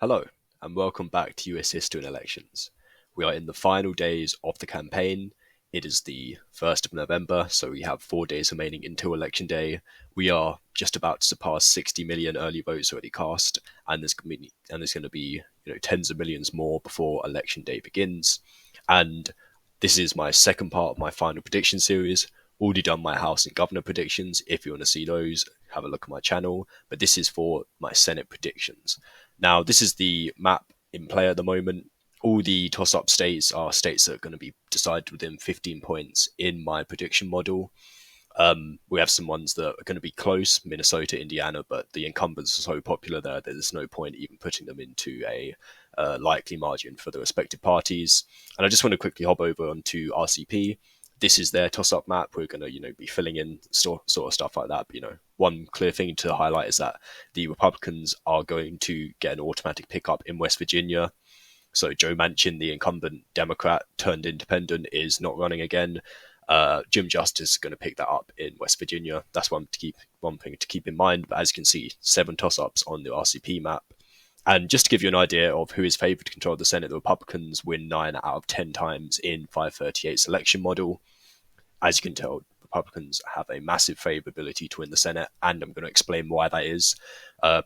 Hello, and welcome back to US History and Elections. We are in the final days of the campaign. It is the 1st of November, so we have 4 days remaining until Election Day. We are just about to surpass 60 million early votes already cast, and there's going to be tens of millions more before Election Day begins. And this is my second part of my final prediction series. Already done my House and Governor predictions. If you want to see those, have a look at my channel. But this is for my Senate predictions. Now, this is the map in play at the moment. All the toss-up states are states that are going to be decided within 15 points in my prediction model. We have some ones that are going to be close, Minnesota, Indiana, but the incumbents are so popular there that there's no point even putting them into a likely margin for the respective parties. And I just want to quickly hop over onto RCP. This is their toss-up map. We're going to be filling in sort of stuff like that. But, one clear thing to highlight is that the Republicans are going to get an automatic pickup in West Virginia. So Joe Manchin, the incumbent Democrat turned independent, is not running again. Jim Justice is going to pick that up in West Virginia. That's one thing to keep in mind. But as you can see, 7 toss-ups on the RCP map. And just to give you an idea of who is favoured to control the Senate, the Republicans win 9 out of 10 times in 538's election model. As you can tell, Republicans have a massive favourability to win the Senate, and I'm going to explain why that is.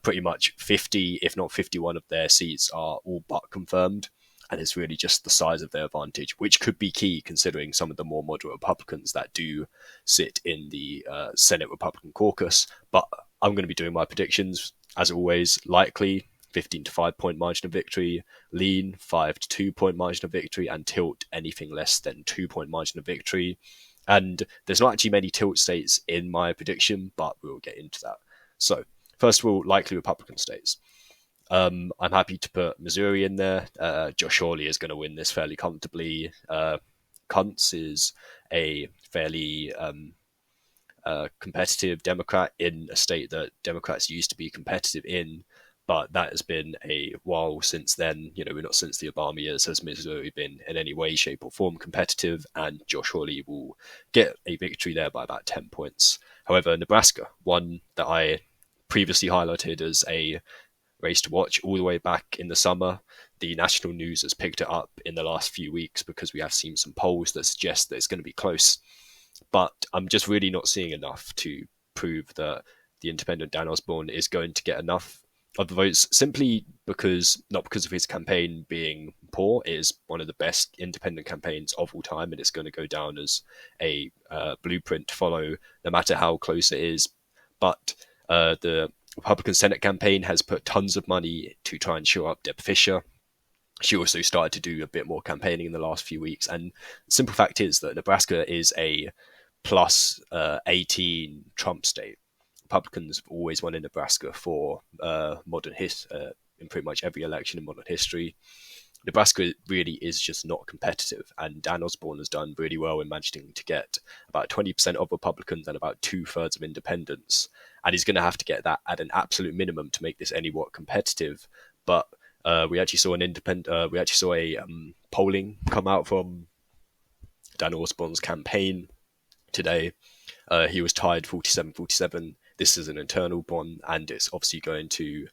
Pretty much 50, if not 51 of their seats are all but confirmed, and it's really just the size of their advantage, which could be key considering some of the more moderate Republicans that do sit in the Senate Republican caucus. But I'm going to be doing my predictions, as always, likely 15 to 5 point margin of victory, lean 5 to 2 point margin of victory, and tilt anything less than 2 point margin of victory. And there's not actually many tilt states in my prediction, but we'll get into that. So, first of all, likely Republican states. I'm happy to put Missouri in there. Josh Hawley is going to win this fairly comfortably. Kuntz is a fairly competitive Democrat in a state that Democrats used to be competitive in, but that has been a while since then. We're not since the Obama years has Missouri been in any way, shape, or form competitive, and Josh Hawley will get a victory there by about 10 points. However, Nebraska, one that I previously highlighted as a race to watch all the way back in the summer. The national news has picked it up in the last few weeks because we have seen some polls that suggest that it's going to be close. But I'm just really not seeing enough to prove that the independent Dan Osborne is going to get enough of the votes, simply because, not because of his campaign being poor. It is one of the best independent campaigns of all time, and it's going to go down as a blueprint to follow, no matter how close it is. But the Republican Senate campaign has put tons of money to try and shore up Deb Fischer. She also started to do a bit more campaigning in the last few weeks. And the simple fact is that Nebraska is a plus 18 Trump state. Republicans have always won in Nebraska for in pretty much every election in modern history. Nebraska really is just not competitive, and Dan Osborne has done really well in managing to get about 20% of Republicans and about 2/3 of independents, and he's going to have to get that at an absolute minimum to make this anywhat competitive. But we actually saw a polling come out from Dan Osborne's campaign today. He was tied 47-47. This is an internal one, and it's obviously going to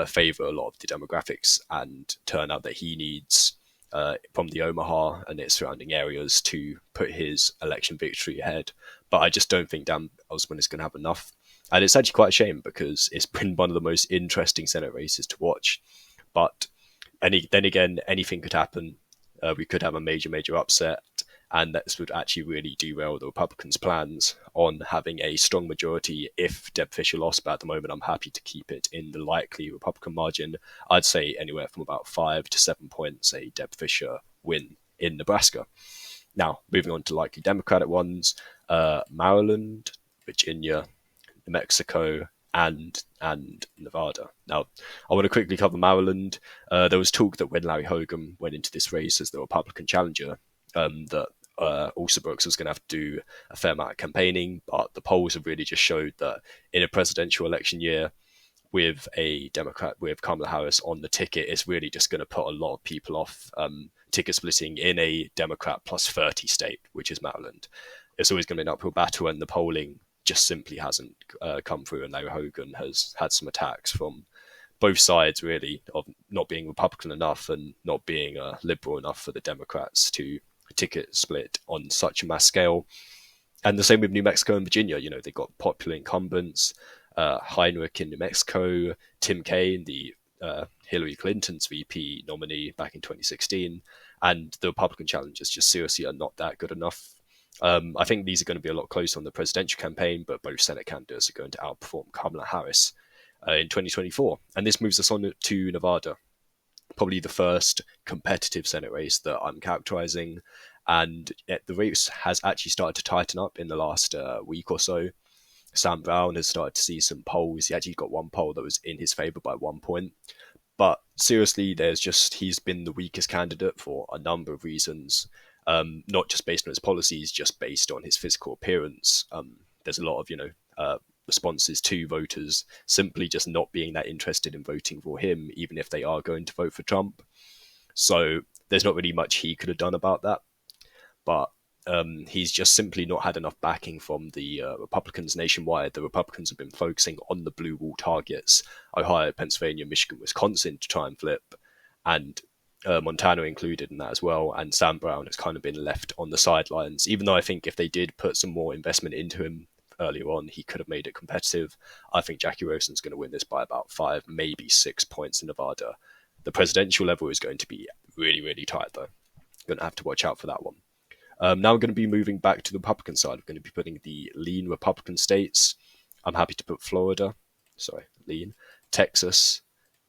favour a lot of the demographics and turnout that he needs from the Omaha and its surrounding areas to put his election victory ahead. But I just don't think Dan Osborne is going to have enough. And it's actually quite a shame because it's been one of the most interesting Senate races to watch. But then again, anything could happen. We could have a major upset, and this would actually really derail the Republicans' plans on having a strong majority if Deb Fischer lost. But at the moment, I'm happy to keep it in the likely Republican margin. I'd say anywhere from about 5 to 7 points, a Deb Fischer win in Nebraska. Now, moving on to likely Democratic ones, Maryland, Virginia, New Mexico, and Nevada. Now, I want to quickly cover Maryland. There was talk that when Larry Hogan went into this race as the Republican challenger, that Alsabrooks was going to have to do a fair amount of campaigning, but the polls have really just showed that in a presidential election year with a Democrat, with Kamala Harris on the ticket, it's really just going to put a lot of people off ticket splitting in a Democrat plus 30 state, which is Maryland. It's always going to be an uphill battle, and the polling just simply hasn't come through, and Larry Hogan has had some attacks from both sides really of not being Republican enough and not being liberal enough for the Democrats to ticket split on such a mass scale. And the same with New Mexico and Virginia. They got popular incumbents, Heinrich in New Mexico, Tim Kaine, the Hillary Clinton's VP nominee back in 2016, and the Republican challengers just seriously are not that good enough. I think these are going to be a lot closer on the presidential campaign, but both Senate candidates are going to outperform Kamala Harris in 2024. And this moves us on to Nevada, probably the first competitive Senate race that I'm characterizing. And the race has actually started to tighten up in the last week or so. Sam Brown has started to see some polls. He actually got one poll that was in his favor by 1 point. But seriously, he's been the weakest candidate for a number of reasons, not just based on his policies, just based on his physical appearance. There's a lot of, responses to voters simply just not being that interested in voting for him, even if they are going to vote for Trump. So there's not really much he could have done about that. But he's just simply not had enough backing from the Republicans nationwide. The Republicans have been focusing on the blue wall targets, Ohio, Pennsylvania, Michigan, Wisconsin, to try and flip, and Montana included in that as well. And Sam Brown has kind of been left on the sidelines, even though I think if they did put some more investment into him earlier on, he could have made it competitive. I think Jackie Wilson's going to win this by about 5, maybe 6 points in Nevada. The presidential level is going to be really, really tight, though. Going to have to watch out for that one. Now we're going to be moving back to the Republican side. We're going to be putting the lean Republican states. I'm happy to put Texas,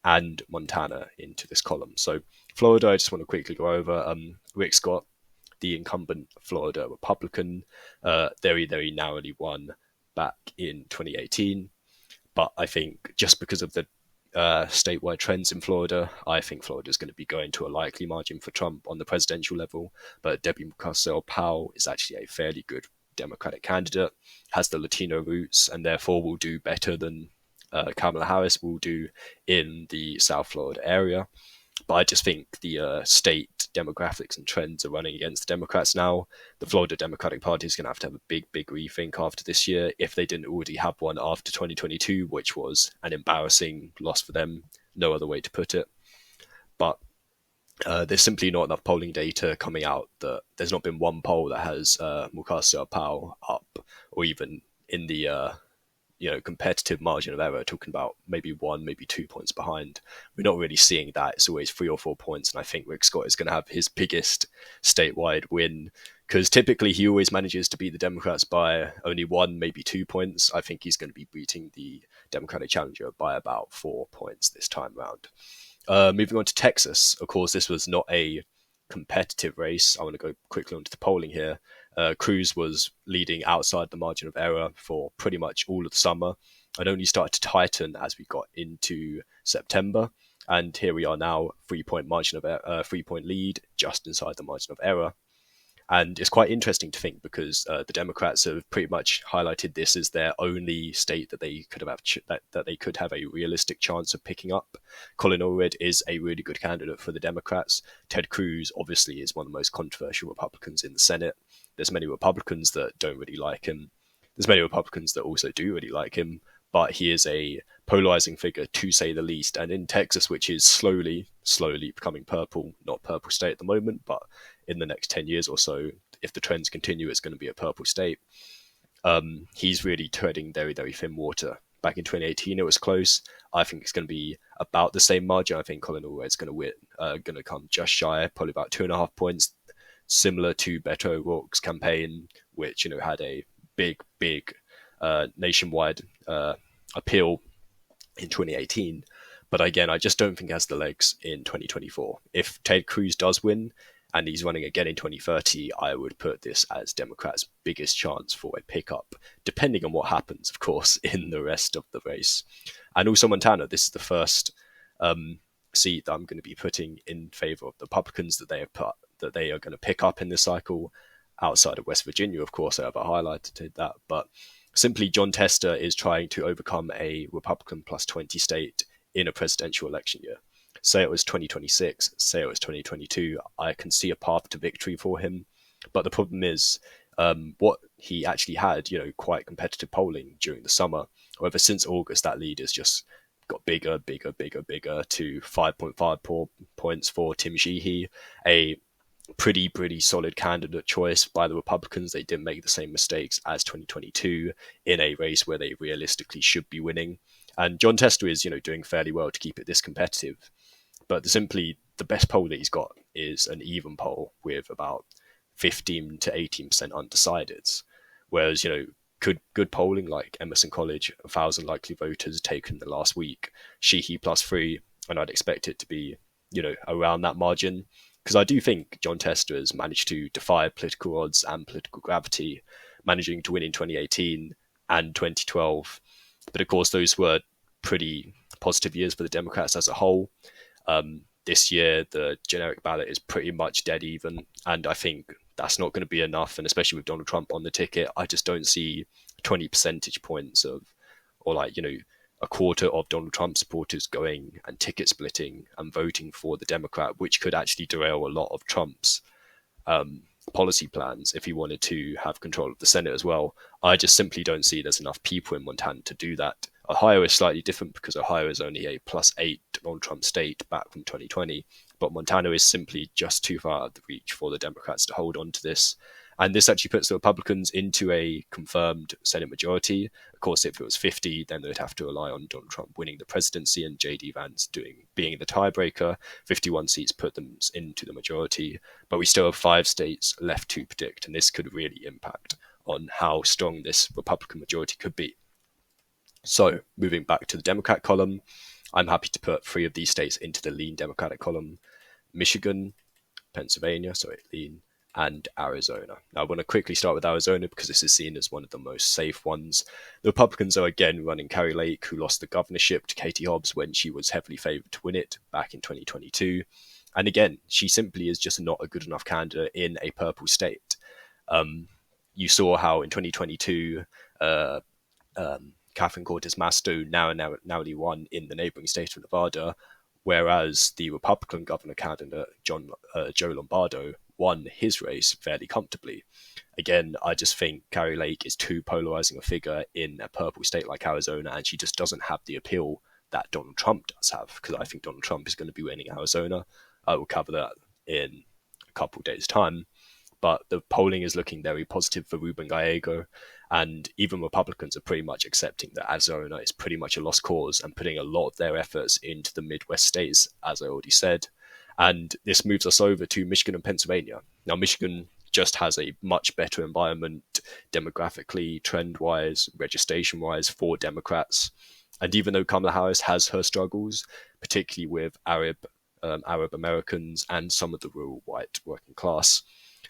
and Montana into this column. So Florida, I just want to quickly go over. Rick Scott, the incumbent Florida Republican, very, very narrowly won back in 2018. But I think just because of the statewide trends in Florida, I think Florida is going to be going to a likely margin for Trump on the presidential level. But Debbie Mucarsel-Powell is actually a fairly good Democratic candidate, has the Latino roots, and therefore will do better than Kamala Harris will do in the South Florida area. But I just think the state demographics and trends are running against the Democrats now. The Florida Democratic Party is going to have a big, big rethink after this year, if they didn't already have one after 2022, which was an embarrassing loss for them. No other way to put it. But there's simply not enough polling data coming out. There's not been one poll that has Mucarsel-Powell up, or even in the competitive margin of error, talking about maybe 1, maybe 2 points behind. We're not really seeing that. It's always 3 or 4 points, and I think Rick Scott is going to have his biggest statewide win, because typically he always manages to beat the Democrats by only 1, maybe 2 points. I think he's going to be beating the Democratic challenger by about 4 points this time around. Moving on to Texas, of course, this was not a competitive race. I want to go quickly onto the polling here. Cruz was leading outside the margin of error for pretty much all of the summer, and only started to tighten as we got into September. And here we are now, 3-point margin of 3-point lead, just inside the margin of error. And it's quite interesting to think, because the Democrats have pretty much highlighted this as their only state that they could have that they could have a realistic chance of picking up. Colin Allred is a really good candidate for the Democrats. Ted Cruz obviously is one of the most controversial Republicans in the Senate. There's many Republicans that don't really like him. There's many Republicans that also do really like him, but he is a polarizing figure, to say the least. And in Texas, which is slowly becoming purple, not purple state at the moment, but in the next 10 years or so, if the trends continue, it's going to be a purple state. He's really treading very, very thin water. Back in 2018, it was close. I think it's going to be about the same margin. I think Colin Allred is going to win, going to come just shy, probably about 2.5 points, similar to Beto O'Rourke's campaign, which had a big nationwide appeal in 2018. But again, I just don't think it has the legs in 2024. If Ted Cruz does win, and he's running again in 2030, I would put this as Democrats' biggest chance for a pickup, depending on what happens, of course, in the rest of the race. And also Montana, this is the first seat that I'm going to be putting in favor of the Republicans that they are going to pick up in this cycle. Outside of West Virginia, of course, I have highlighted that, but simply John Tester is trying to overcome a Republican plus 20 state in a presidential election year. Say it was 2026, say it was 2022, I can see a path to victory for him. But the problem is, what he actually had, quite competitive polling during the summer. However, since August, that lead has just got bigger, to 5.5 points for Tim Sheehy, a pretty solid candidate choice by the Republicans. They didn't make the same mistakes as 2022 in a race where they realistically should be winning. And John Tester is, doing fairly well to keep it this competitive. But simply the best poll that he's got is an even poll with about 15 to 18% undecideds. Whereas, good polling like Emerson College, 1,000 likely voters taken the last week, Sheehy +3, and I'd expect it to be, around that margin. Because I do think John Tester has managed to defy political odds and political gravity, managing to win in 2018 and 2012. But of course, those were pretty positive years for the Democrats as a whole. This year, the generic ballot is pretty much dead even, and I think that's not going to be enough. And especially with Donald Trump on the ticket, I just don't see 20 percentage points or a quarter of Donald Trump supporters going and ticket splitting and voting for the Democrat, which could actually derail a lot of Trump's policy plans if he wanted to have control of the Senate as well. I just simply don't see there's enough people in Montana to do that. Ohio is slightly different because Ohio is only a +8 Donald Trump state back from 2020, but Montana is simply just too far out of the reach for the Democrats to hold on to this. And this actually puts the Republicans into a confirmed Senate majority. Of course, if it was 50, then they'd have to rely on Donald Trump winning the presidency and J.D. Vance being the tiebreaker. 51 seats put them into the majority. But we still have 5 states left to predict, and this could really impact on how strong this Republican majority could be. So, moving back to the Democrat column, I'm happy to put 3 of these states into the lean Democratic column: Michigan, Pennsylvania, lean, and Arizona. Now, I want to quickly start with Arizona because this is seen as one of the most safe ones. The Republicans are again running Kari Lake, who lost the governorship to Katie Hobbs when she was heavily favored to win it back in 2022. And again, she simply is just not a good enough candidate in a purple state. You saw how in 2022, Catherine Cortez Masto narrowly won in the neighboring state of Nevada, whereas the Republican governor candidate, Joe Lombardo, won his race fairly comfortably. Again, I just think Kari Lake is too polarizing a figure in a purple state like Arizona, and she just doesn't have the appeal that Donald Trump does have, because I think Donald Trump is going to be winning Arizona. I will cover that in a couple of days' time. But the polling is looking very positive for Ruben Gallego, and even Republicans are pretty much accepting that Arizona is pretty much a lost cause and putting a lot of their efforts into the Midwest states, as I already said. And this moves us over to Michigan and Pennsylvania. Now, Michigan just has a much better environment demographically, trend-wise, registration-wise for Democrats. And even though Kamala Harris has her struggles, particularly with Arab Americans and some of the rural white working class,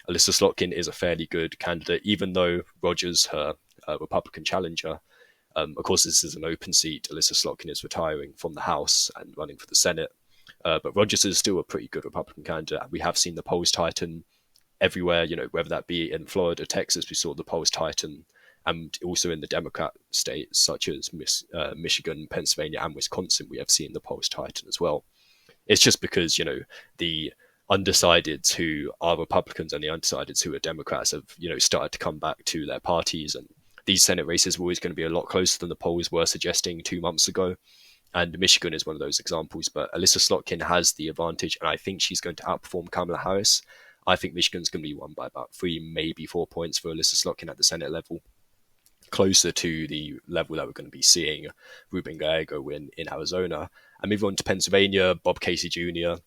Alyssa Slotkin is a fairly good candidate, even though Rogers, her Republican challenger, of course, this is an open seat. Alyssa Slotkin is retiring from the House and running for the Senate. But Rogers is still a pretty good Republican candidate. We have seen the polls tighten everywhere, whether that be in Florida, Texas, we saw the polls tighten, and also in the Democrat states such as Michigan, Pennsylvania, and Wisconsin, we have seen the polls tighten as well. It's just because, the undecideds who are Republicans and the undecideds who are Democrats have, started to come back to their parties, and these Senate races were always going to be a lot closer than the polls were suggesting 2 months ago. And Michigan is one of those examples, but Alyssa Slotkin has the advantage, and I think she's going to outperform Kamala Harris. I think Michigan's going to be won by about 3, maybe 4 points for Alyssa Slotkin at the Senate level, closer to the level that we're going to be seeing Ruben Gallego win in Arizona. And moving on to Pennsylvania, Bob Casey Jr.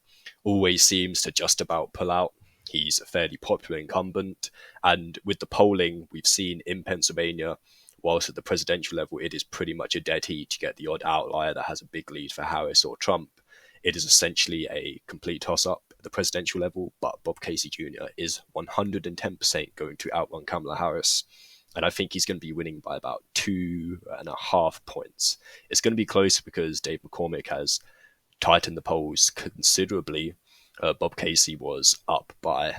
always seems to just about pull out. He's a fairly popular incumbent, and with the polling we've seen in Pennsylvania, whilst at the presidential level it is pretty much a dead heat. You get the odd outlier that has a big lead for Harris or Trump. It is essentially a complete toss-up at the presidential level, but Bob Casey Jr. is 110% going to outrun Kamala Harris, and I think he's going to be winning by about 2.5 points. It's going to be close because Dave McCormick has tightened the polls considerably. Bob Casey was up by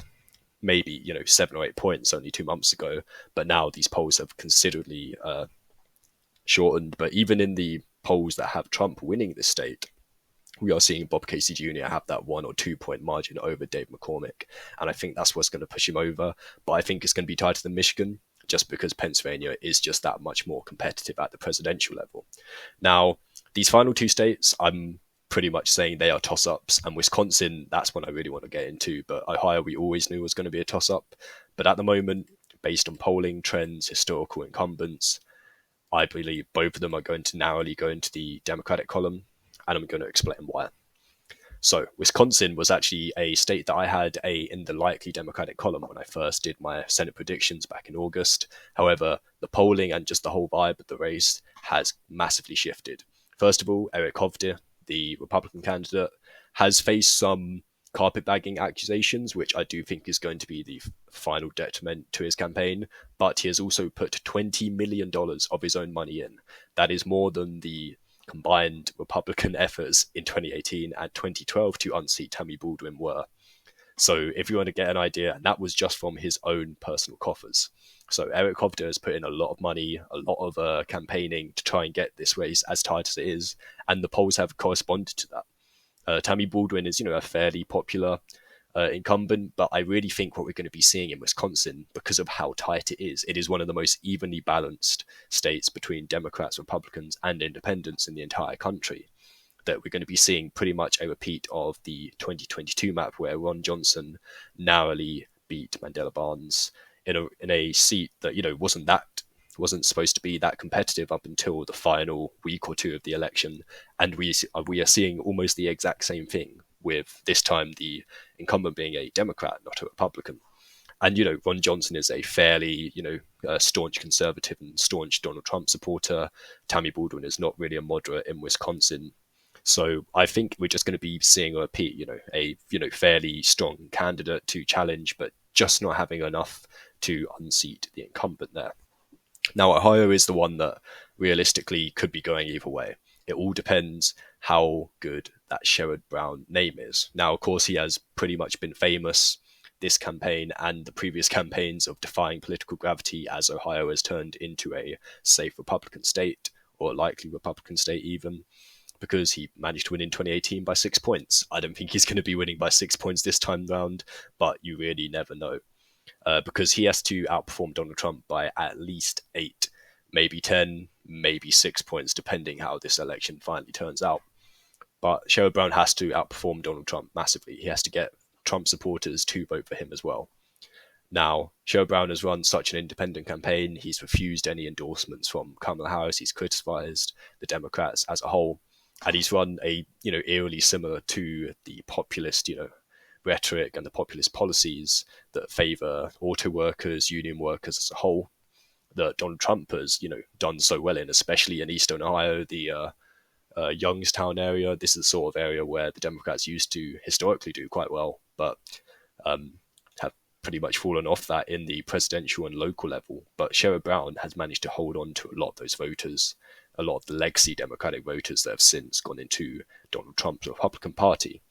maybe 7 or 8 points only 2 months ago, but now these polls have considerably shortened. But even in the polls that have Trump winning the state, we are seeing Bob Casey Jr. have that 1 or 2 point margin over Dave McCormick, and I think that's what's going to push him over. But I think it's going to be tighter than Michigan, just because Pennsylvania is just that much more competitive at the presidential level. Now, these final two states, I'm pretty much saying they are toss-ups, and Wisconsin, that's one I really want to get into, but Ohio we always knew was going to be a toss-up. But at the moment, based on polling trends, historical incumbents, I believe both of them are going to narrowly go into the Democratic column, and I'm going to explain why. So Wisconsin was actually a state that I had in the likely Democratic column when I first did my Senate predictions back in August. However, the polling and just the whole vibe of the race has massively shifted. First of all, Eric Hovde, the Republican candidate, has faced some carpetbagging accusations, which I do think is going to be the final detriment to his campaign. But he has also put $20 million of his own money in. That is more than the combined Republican efforts in 2018 and 2012 to unseat Tammy Baldwin were. So if you want to get an idea, and that was just from his own personal coffers. So Eric Hovde has put in a lot of money, a lot of campaigning to try and get this race as tight as it is, and the polls have corresponded to that. Tammy Baldwin is, a fairly popular incumbent, but I really think what we're going to be seeing in Wisconsin, because of how tight it is one of the most evenly balanced states between Democrats, Republicans, and independents in the entire country, that we're going to be seeing pretty much a repeat of the 2022 map where Ron Johnson narrowly beat Mandela Barnes in a seat that wasn't supposed to be that competitive up until the final week or two of the election, and we are seeing almost the exact same thing, with this time the incumbent being a Democrat, not a Republican. And, Ron Johnson is a fairly, staunch conservative and staunch Donald Trump supporter. Tammy Baldwin is not really a moderate in Wisconsin. So I think we're just going to be seeing a repeat, a fairly strong candidate to challenge, but just not having enough to unseat the incumbent there. Now, Ohio is the one that realistically could be going either way. It all depends how good that Sherrod Brown name is. Now, of course, he has pretty much been famous this campaign and the previous campaigns of defying political gravity as Ohio has turned into a safe Republican state, or a likely Republican state even, because he managed to win in 2018 by 6 points. I don't think he's going to be winning by 6 points this time round, but you really never know. Because he has to outperform Donald Trump by at least 8, maybe 10, maybe 6 points, depending how this election finally turns out. But Sherrod Brown has to outperform Donald Trump massively. He has to get Trump supporters to vote for him as well. Now, Sherrod Brown has run such an independent campaign. He's refused any endorsements from Kamala Harris. He's criticized the Democrats as a whole. And he's run a, eerily similar to the populist, rhetoric and the populist policies that favor auto workers, union workers as a whole, that Donald Trump has, done so well in, especially in Eastern Ohio, the Youngstown area. This is the sort of area where the Democrats used to historically do quite well, but have pretty much fallen off that in the presidential and local level. But Sherrod Brown has managed to hold on to a lot of those voters, a lot of the legacy Democratic voters that have since gone into Donald Trump's Republican Party.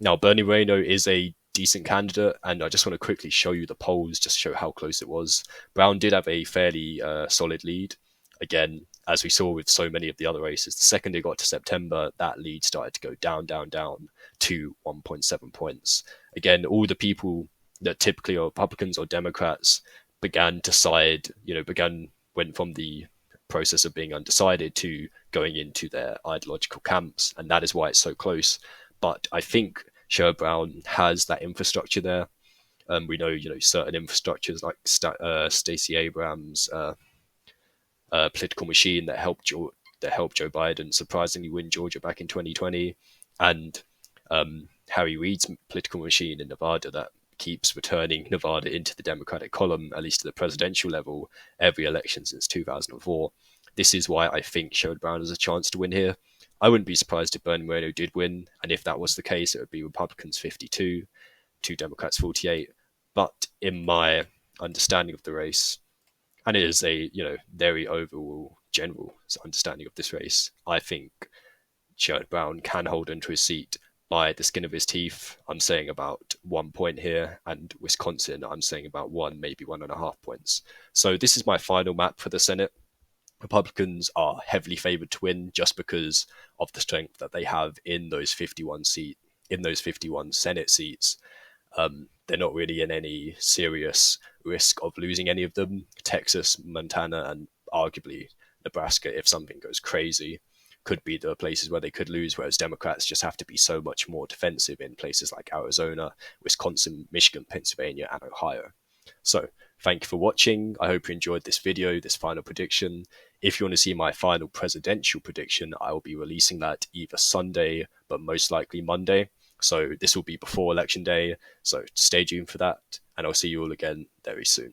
Now, Bernie Moreno is a decent candidate, and I just want to quickly show you the polls just to show how close it was. Brown did have a fairly solid lead. Again, as we saw with so many of the other races, the second it got to September, that lead started to go down to 1.7 points. Again, all the people that typically are Republicans or Democrats went from the process of being undecided to going into their ideological camps, and that is why it's so close. But I think Sherrod Brown has that infrastructure there. We know, certain infrastructures like Stacey Abrams' political machine that helped Joe Biden surprisingly win Georgia back in 2020, and Harry Reid's political machine in Nevada that keeps returning Nevada into the Democratic column, at least at the presidential level, every election since 2004. This is why I think Sherrod Brown has a chance to win here. I wouldn't be surprised if Bernie Moreno did win, and if that was the case, it would be Republicans 52 to Democrats 48. But in my understanding of the race, and it is a very overall general understanding of this race, I think Sherrod Brown can hold onto his seat by the skin of his teeth. I'm saying about 1 point here, and Wisconsin, I'm saying about 1, maybe 1.5 points. So this is my final map for the Senate. Republicans are heavily favored to win just because of the strength that they have in those 51 Senate seats. they're not really in any serious risk of losing any of them. Texas, Montana, and arguably Nebraska, if something goes crazy, could be the places where they could lose, whereas Democrats just have to be so much more defensive in places like Arizona, Wisconsin, Michigan, Pennsylvania, and Ohio. So thank you for watching. I hope you enjoyed this video, this final prediction. If you want to see my final presidential prediction, I will be releasing that either Sunday, but most likely Monday. So this will be before Election Day. So stay tuned for that, and I'll see you all again very soon.